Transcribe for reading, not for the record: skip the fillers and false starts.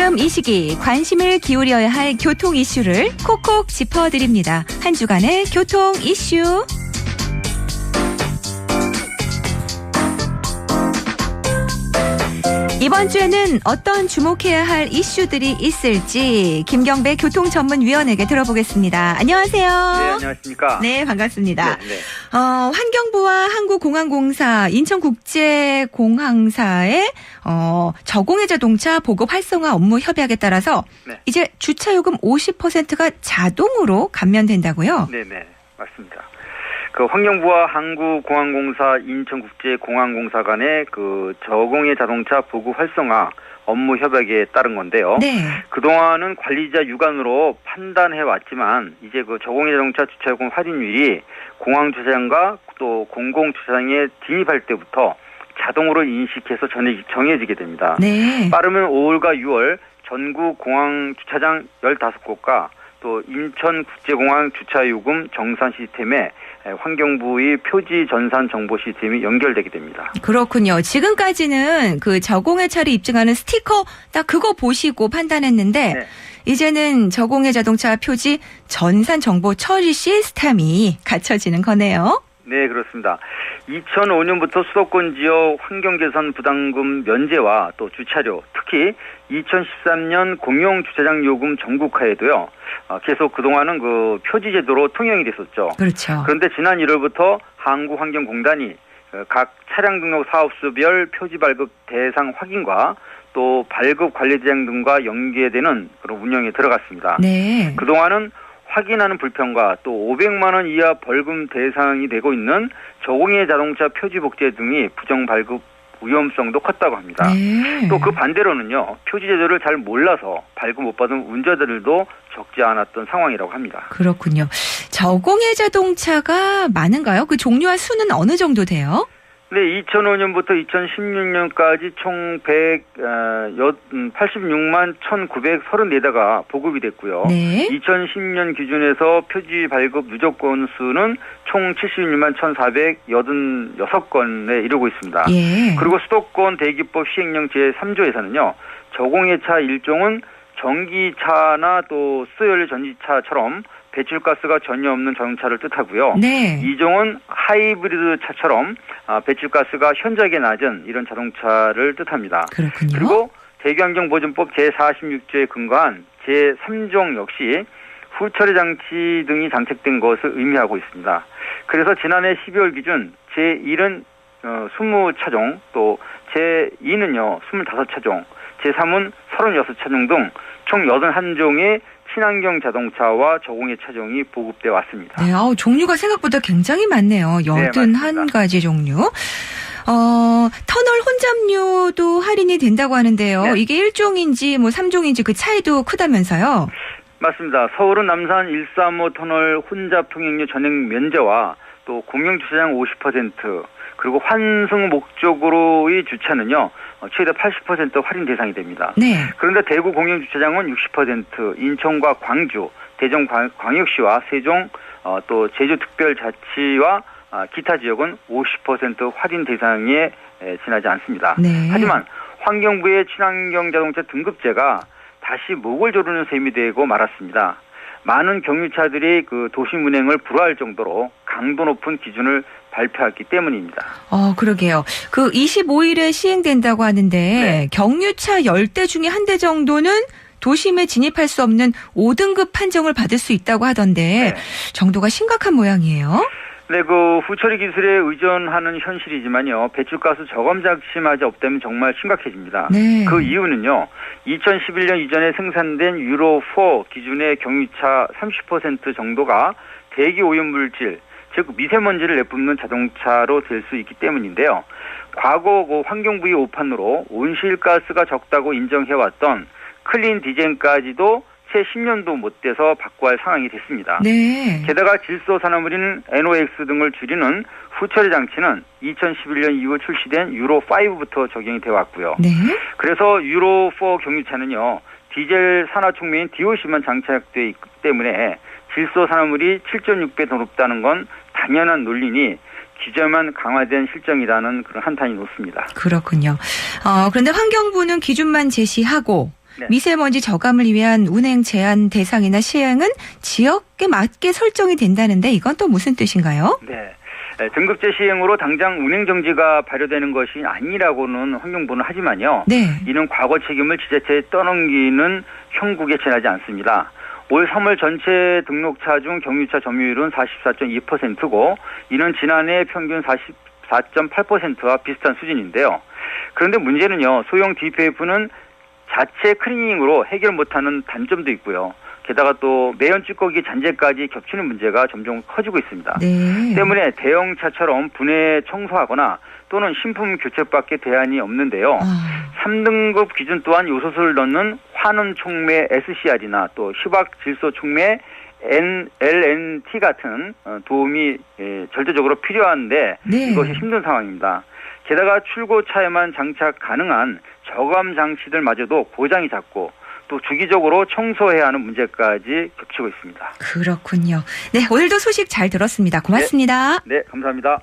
지금 이 시기 관심을 기울여야 할 교통 이슈를 콕콕 짚어드립니다. 한 주간의 교통 이슈. 이번 주에는 어떤 주목해야 할 이슈들이 있을지 김경배 교통전문위원에게 들어보겠습니다. 안녕하세요. 네, 안녕하십니까. 네, 반갑습니다. 네. 환경부와 한국공항공사, 인천국제공항사의 저공해 자동차 보급 활성화 업무 협약에 따라서 네. 이제 주차요금 50%가 자동으로 감면된다고요? 네, 맞습니다. 그 환경부와 한국공항공사, 인천국제공항공사 간의 그 저공해 자동차 보급 활성화 업무 협약에 따른 건데요. 네. 그동안은 관리자 유관으로 판단해 왔지만 이제 그 저공해 자동차 주차요금 할인율이 공항 주차장과 또 공공 주차장에 진입할 때부터 자동으로 인식해서 정해지게 됩니다. 네. 빠르면 5월과 6월 전국 공항 주차장 15곳과 또 인천국제공항 주차요금 정산 시스템에 환경부의 표지 전산 정보 시스템이 연결되게 됩니다. 그렇군요. 지금까지는 그 저공해차를 입증하는 스티커 딱 그거 보시고 판단했는데 네. 이제는 저공해 자동차 표지 전산 정보 처리 시스템이 갖춰지는 거네요. 네, 그렇습니다. 2005년부터 수도권 지역 환경개선 부담금 면제와 또 주차료, 특히 2013년 공용주차장 요금 전국화에도요, 계속 그동안은 그 표지제도로 통용이 됐었죠. 그렇죠. 그런데 지난 1월부터 한국환경공단이 각 차량 등록 사업소별 표지 발급 대상 확인과 또 발급 관리 대상 등과 연계되는 그런 운영에 들어갔습니다. 네. 그동안은 확인하는 불편과 또 500만 원 이하 벌금 대상이 되고 있는 저공해 자동차 표지 복제 등이 부정 발급 위험성도 컸다고 합니다. 네. 또 그 반대로는요, 표지 제도를 잘 몰라서 발급 못 받은 운전자들도 적지 않았던 상황이라고 합니다. 그렇군요. 저공해 자동차가 많은가요? 그 종류와 수는 어느 정도 돼요? 네, 2005년부터 2016년까지 총 86만 1,934대가 보급이 됐고요. 네. 2010년 기준에서 표지 발급 누적 건수는 총 76만 1,486건에 이르고 있습니다. 예. 그리고 수도권 대기법 시행령 제3조에서는요. 저공해차 일종은 전기차나 또 수소연료 전기차처럼 배출가스가 전혀 없는 자동차를 뜻하고요. 네. 이종은 하이브리드 차처럼 배출가스가 현저하게 낮은 이런 자동차를 뜻합니다. 그렇군요. 그리고 대기환경보존법 제46조에 근거한 제3종 역시 후처리 장치 등이 장착된 것을 의미하고 있습니다. 그래서 지난해 12월 기준 제1은 20차종, 또 제2는요 25차종, 제3은 36차종 등 총 81종의 친환경 자동차와 저공해 차종이 보급되어 왔습니다. 네, 종류가 생각보다 굉장히 많네요. 81가지 종류. 터널 혼잡료도 할인이 된다고 하는데요. 네. 이게 1종인지 뭐 3종인지 그 차이도 크다면서요? 맞습니다. 서울은 남산 135 터널 혼잡 통행료 전액 면제와 또 공영주차장 50%, 그리고 환승 목적으로의 주차는요, 최대 80% 할인 대상이 됩니다. 네. 그런데 대구 공영주차장은 60%, 인천과 광주, 대전광역시와 세종, 또 제주특별자치와 기타 지역은 50% 할인 대상에 지나지 않습니다. 네. 하지만 환경부의 친환경 자동차 등급제가 다시 목을 조르는 셈이 되고 말았습니다. 많은 경유차들이 그 도심 운행을 불허할 정도로 강도 높은 기준을 발표했기 때문입니다. 그러게요. 그 25일에 시행된다고 하는데 네. 경유차 10대 중에 한 대 정도는 도심에 진입할 수 없는 5등급 판정을 받을 수 있다고 하던데 네. 정도가 심각한 모양이에요. 네, 그 후처리 기술에 의존하는 현실이지만요. 배출가스 저감 장치마저 없다면 정말 심각해집니다. 네. 그 이유는요. 2011년 이전에 생산된 유로4 기준의 경유차 30% 정도가 대기 오염 물질, 즉 미세먼지를 내뿜는 자동차로 될 수 있기 때문인데요. 과거 그 환경부의 오판으로 온실가스가 적다고 인정해왔던 클린 디젤까지도 채 10년도 못 돼서 바꿔야 할 상황이 됐습니다. 네. 게다가 질소 산화물인 NOx 등을 줄이는 후처리 장치는 2011년 이후 출시된 유로5부터 적용이 되어 왔고요. 네. 그래서 유로4 경유차는요. 디젤 산화촉매인 DOC만 장착되어 있기 때문에 질소 산화물이 7.6배 더 높다는 건 당연한 논리니 기재만 강화된 실정이라는 그런 한탄이 높습니다. 그렇군요. 그런데 환경부는 기준만 제시하고 네. 미세먼지 저감을 위한 운행 제한 대상이나 시행은 지역에 맞게 설정이 된다는데 이건 또 무슨 뜻인가요? 네. 등급제 시행으로 당장 운행 정지가 발효되는 것이 아니라고는 환경부는 하지만요. 네. 이는 과거 책임을 지자체에 떠넘기는 형국에 지나지 않습니다. 올 3월 전체 등록차 중 경유차 점유율은 44.2%고 이는 지난해 평균 44.8%와 비슷한 수준인데요. 그런데 문제는요. 소형 DPF는 자체 클리닝으로 해결 못하는 단점도 있고요. 게다가 또 매연 찌꺼기 잔재까지 겹치는 문제가 점점 커지고 있습니다. 네. 때문에 대형차처럼 분해 청소하거나 또는 신품 교체밖에 대안이 없는데요. 3등급 기준 또한 요소수를 넣는 환원 촉매 SCR이나 또 희박 질소 촉매 LNT 같은 도움이 절대적으로 필요한데 네. 이것이 힘든 상황입니다. 게다가 출고차에만 장착 가능한 저감 장치들마저도 고장이 잦고 또 주기적으로 청소해야 하는 문제까지 겹치고 있습니다. 그렇군요. 네, 오늘도 소식 잘 들었습니다. 고맙습니다. 네, 감사합니다.